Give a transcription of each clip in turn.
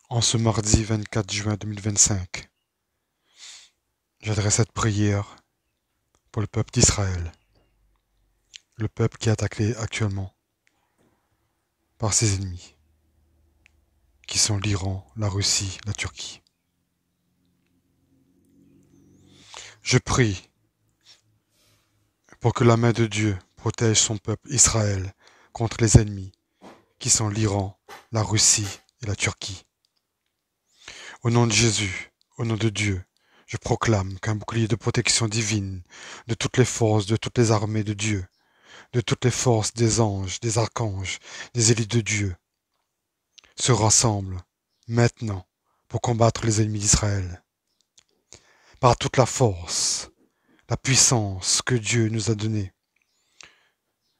En ce mardi 24 juin 2025, j'adresse cette prière pour le peuple d'Israël, le peuple qui est attaqué actuellement par ses ennemis, qui sont l'Iran, la Russie, la Turquie. Je prie pour que la main de Dieu protège son peuple Israël contre les ennemis, qui sont l'Iran, la Russie et la Turquie. Au nom de Jésus, au nom de Dieu, je proclame qu'un bouclier de protection divine de toutes les forces, de toutes les armées de Dieu, de toutes les forces des anges, des archanges, des élites de Dieu, se rassemblent maintenant pour combattre les ennemis d'Israël. Par toute la force, la puissance que Dieu nous a donnée,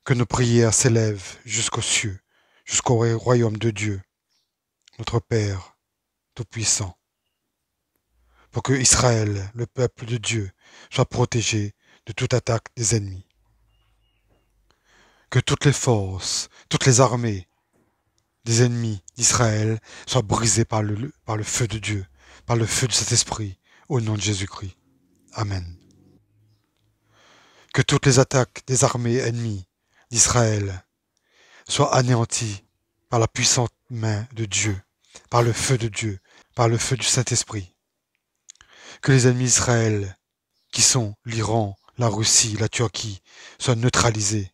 que nos prières s'élèvent jusqu'aux cieux, jusqu'au royaume de Dieu, notre Père Tout-Puissant, pour que Israël, le peuple de Dieu, soit protégé de toute attaque des ennemis. Que toutes les forces, toutes les armées des ennemis d'Israël soient brisées par le feu de Dieu, par le feu de cet esprit, au nom de Jésus-Christ. Amen. Que toutes les attaques des armées ennemies d'Israël soient anéanties par la puissante main de Dieu, par le feu de Dieu, par le feu du Saint-Esprit. Que les ennemis d'Israël, qui sont l'Iran, la Russie, la Turquie, soient neutralisés,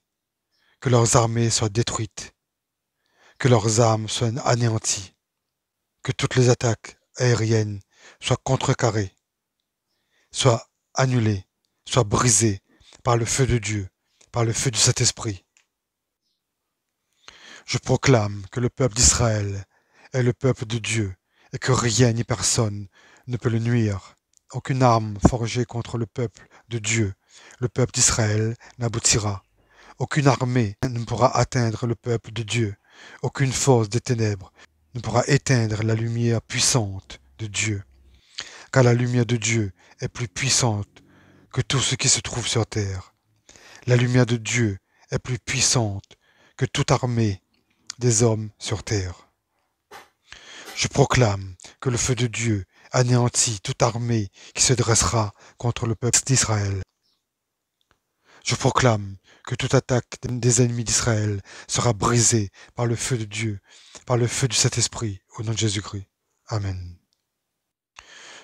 que leurs armées soient détruites, que leurs armes soient anéanties, que toutes les attaques aériennes soient contrecarrées, soient annulées, soient brisées par le feu de Dieu, par le feu du Saint-Esprit. Je proclame que le peuple d'Israël est le peuple de Dieu et que rien ni personne ne peut le nuire. Aucune arme forgée contre le peuple de Dieu, le peuple d'Israël, n'aboutira. Aucune armée ne pourra atteindre le peuple de Dieu. Aucune force des ténèbres ne pourra éteindre la lumière puissante de Dieu. Car la lumière de Dieu est plus puissante que tout ce qui se trouve sur terre. La lumière de Dieu est plus puissante que toute armée des hommes sur terre. Je proclame que le feu de Dieu anéantit toute armée qui se dressera contre le peuple d'Israël. Je proclame que toute attaque des ennemis d'Israël sera brisée par le feu de Dieu, par le feu du Saint-Esprit, au nom de Jésus-Christ. Amen.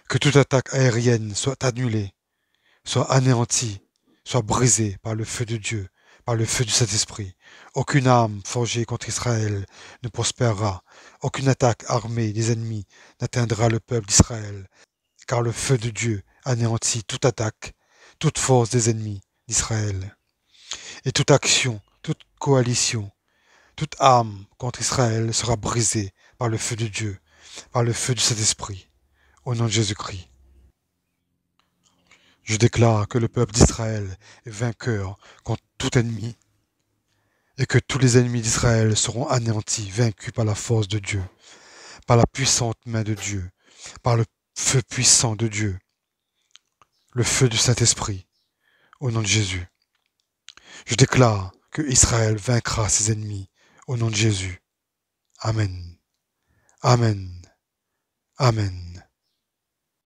Que toute attaque aérienne soit annulée, soit anéantie, soit brisée par le feu de Dieu, par le feu du Saint-Esprit. Aucune arme forgée contre Israël ne prospérera. Aucune attaque armée des ennemis n'atteindra le peuple d'Israël, car le feu de Dieu anéantit toute attaque, toute force des ennemis d'Israël. Et toute action, toute coalition, toute arme contre Israël sera brisée par le feu de Dieu, par le feu du Saint-Esprit, au nom de Jésus-Christ. Je déclare que le peuple d'Israël est vainqueur contre tout ennemi et que tous les ennemis d'Israël seront anéantis, vaincus par la force de Dieu, par la puissante main de Dieu, par le feu puissant de Dieu, le feu du Saint-Esprit, au nom de Jésus. Je déclare que Israël vaincra ses ennemis, au nom de Jésus. Amen. Amen. Amen.